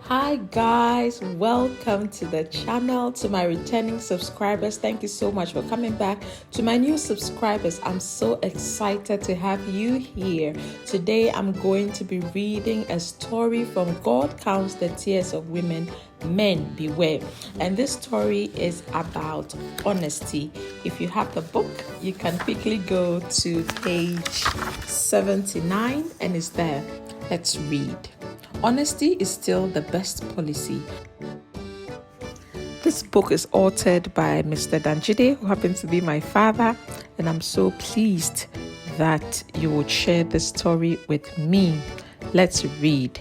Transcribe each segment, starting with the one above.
Hi guys, welcome to the channel. To my returning subscribers, thank you so much for coming back. To my new subscribers, I'm so excited to have you here. Today I'm going to be reading a story from God Counts the Tears of Women, Men Beware. And this story is about honesty. If you have the book, you can quickly go to page 79 and it's there. Let's read. Honesty is still the best policy. This book is authored by Mr. Dan-Dzide, who happens to be my father, and I'm so pleased that you would share this story with me. Let's read.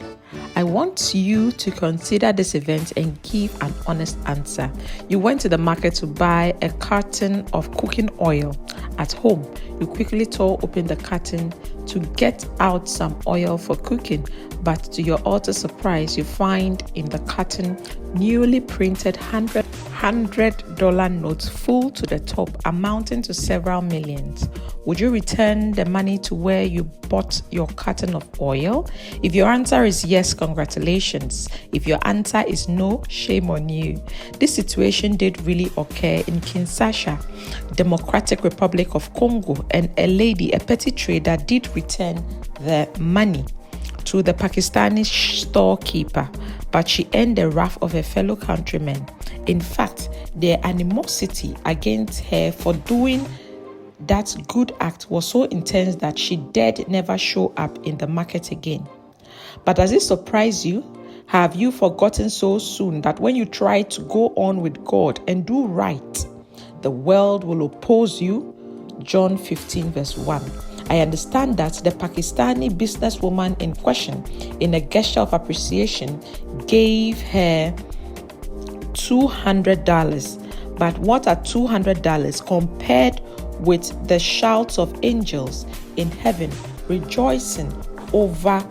I want you to consider this event and give an honest answer. You went to the market to buy a carton of cooking oil. At home, you quickly tore open the carton to get out some oil for cooking, but to your utter surprise, you find in the carton newly printed $100 notes full to the top, amounting to several millions. Would you return the money to where you bought your carton of oil? If your answer is yes, congratulations. If your answer is no, shame on you. This situation did really occur in Kinshasa, Democratic Republic of Congo, and a lady, a petty trader, did return the money to the Pakistani storekeeper, but she earned the wrath of her fellow countrymen. In fact, their animosity against her for doing that good act was so intense that she dared never show up in the market again. But does it surprise you? Have you forgotten so soon that when you try to go on with God and do right, the world will oppose you? John 15 verse 1. I understand that the Pakistani businesswoman in question, in a gesture of appreciation, gave her $200. But what are $200 compared with the shouts of angels in heaven rejoicing over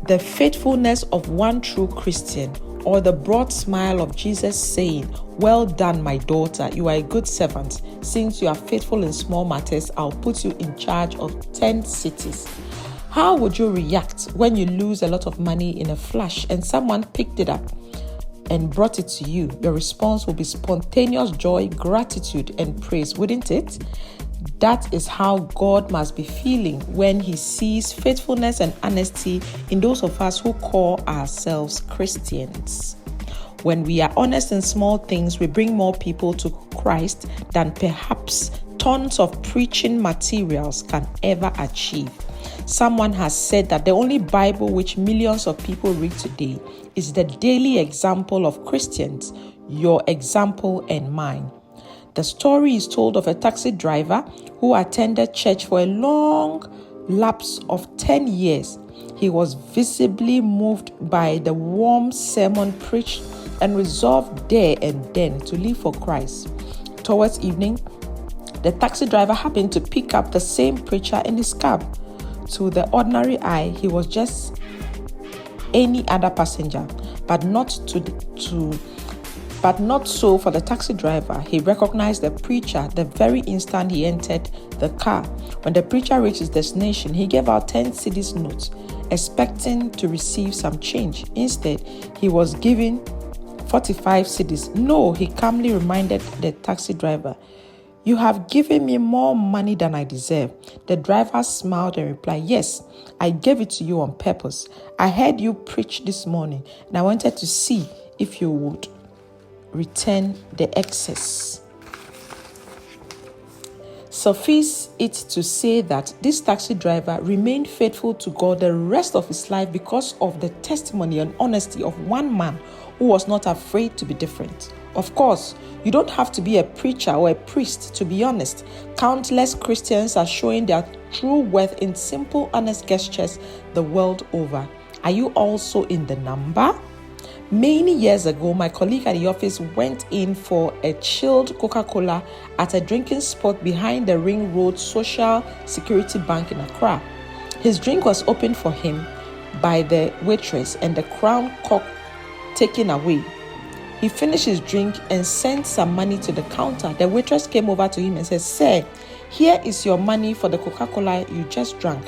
the faithfulness of one true Christian, or the broad smile of Jesus saying, "Well done, my daughter, you are a good servant. Since you are faithful in small matters, I'll put you in charge of 10 cities." How would you react when you lose a lot of money in a flash and someone picked it up and brought it to you? Your response will be spontaneous joy, gratitude, and praise, wouldn't it? That is how God must be feeling when he sees faithfulness and honesty in those of us who call ourselves Christians. When we are honest in small things, we bring more people to Christ than perhaps tons of preaching materials can ever achieve. Someone has said that the only Bible which millions of people read today is the daily example of Christians, your example and mine. The story is told of a taxi driver who attended church for a long lapse of 10 years. He was visibly moved by the warm sermon preached and resolved there and then to live for Christ. Towards evening, the taxi driver happened to pick up the same preacher in his cab. To the ordinary eye, he was just any other passenger, but not so for the taxi driver. He recognized the preacher the very instant he entered the car. When the preacher reached his destination, he gave out 10 cedis notes, expecting to receive some change. Instead, he was given 45 cedis. No, he calmly reminded the taxi driver, "You have given me more money than I deserve." The driver smiled and replied, "Yes, I gave it to you on purpose. I heard you preach this morning, and I wanted to see if you would return the excess." Suffice it to say that this taxi driver remained faithful to God the rest of his life because of the testimony and honesty of one man who was not afraid to be different. Of course, you don't have to be a preacher or a priest to be honest. Countless Christians are showing their true worth in simple, honest gestures the world over. Are you also in the number? Many years ago, my colleague at the office went in for a chilled Coca-Cola at a drinking spot behind the Ring Road Social Security Bank in Accra. His drink was opened for him by the waitress and the crown cork taken away. He finished his drink and sent some money to the counter. The waitress came over to him and said, "Sir, here is your money for the Coca-Cola you just drank.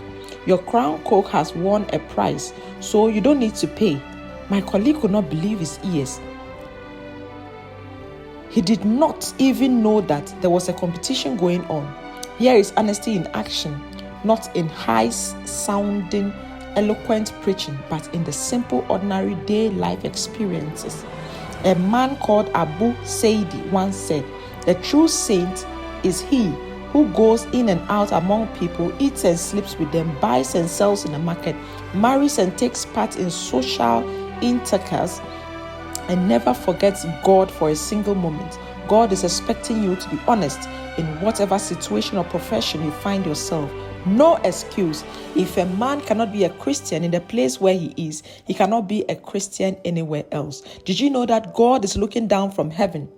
Your crown coke has won a prize, so you don't need to pay." My colleague could not believe his ears. He did not even know that there was a competition going on. Here is honesty in action, not in high-sounding, eloquent preaching, but in the simple, ordinary day life experiences. A man called Abu Saidi once said, "The true saint is he who goes in and out among people, eats and sleeps with them, buys and sells in the market, marries and takes part in social intercourse, and never forgets God for a single moment." God is expecting you to be honest in whatever situation or profession you find yourself. No excuse. If a man cannot be a Christian in the place where he is, he cannot be a Christian anywhere else. Did you know that God is looking down from heaven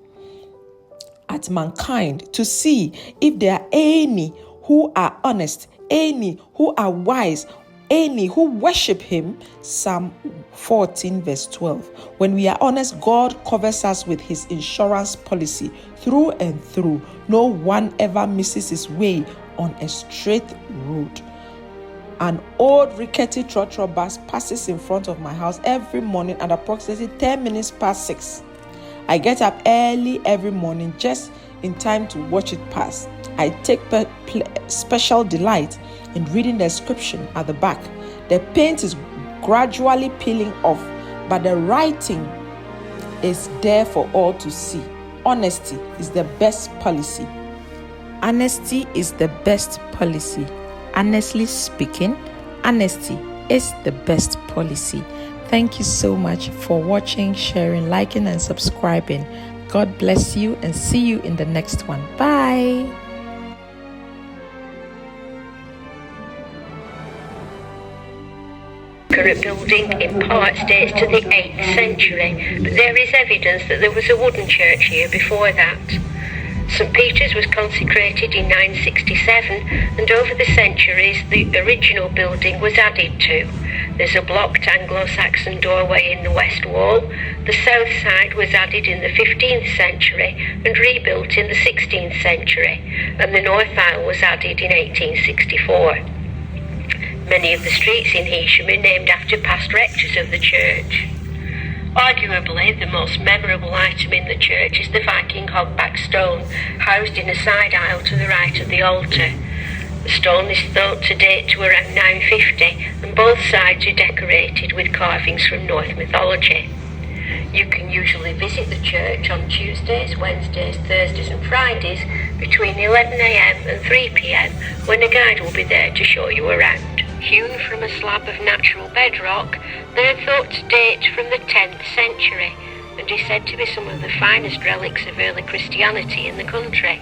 at mankind to see if there are any who are honest, any who are wise, any who worship him? Psalm 14 verse 12. When we are honest, God covers us with his insurance policy through and through. No one ever misses his way on a straight road. An old rickety trotro bus passes in front of my house every morning at approximately 10 minutes past 6. I get up early every morning just in time to watch it pass. I take special delight in reading the inscription at the back. The paint is gradually peeling off, but the writing is there for all to see. Honesty is the best policy. Honesty is the best policy. Honestly speaking, honesty is the best policy. Thank you so much for watching, sharing, liking, and subscribing. God bless you and see you in the next one. Bye. Current building in part dates to the 8th century, but there is evidence that there was a wooden church here before that. St Peter's was consecrated in 967, and over the centuries the original building was added to. There's a blocked Anglo-Saxon doorway in the west wall. The south side was added in the 15th century and rebuilt in the 16th century, and the north aisle was added in 1864. Many of the streets in Heysham are named after past rectors of the church. Arguably, the most memorable item in the church is the Viking hogback stone, housed in a side aisle to the right of the altar. The stone is thought to date to around 950, and both sides are decorated with carvings from Norse mythology. You can usually visit the church on Tuesdays, Wednesdays, Thursdays and Fridays between 11 a.m. and 3 p.m, when a guide will be there to show you around. Hewn from a slab of natural bedrock, they are thought to date from the 10th century and is said to be some of the finest relics of early Christianity in the country.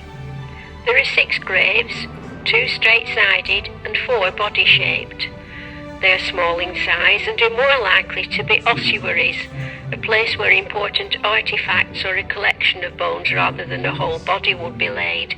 There are 6 graves, 2 straight-sided and 4 body-shaped. They are small in size and are more likely to be ossuaries, a place where important artifacts or a collection of bones rather than a whole body would be laid.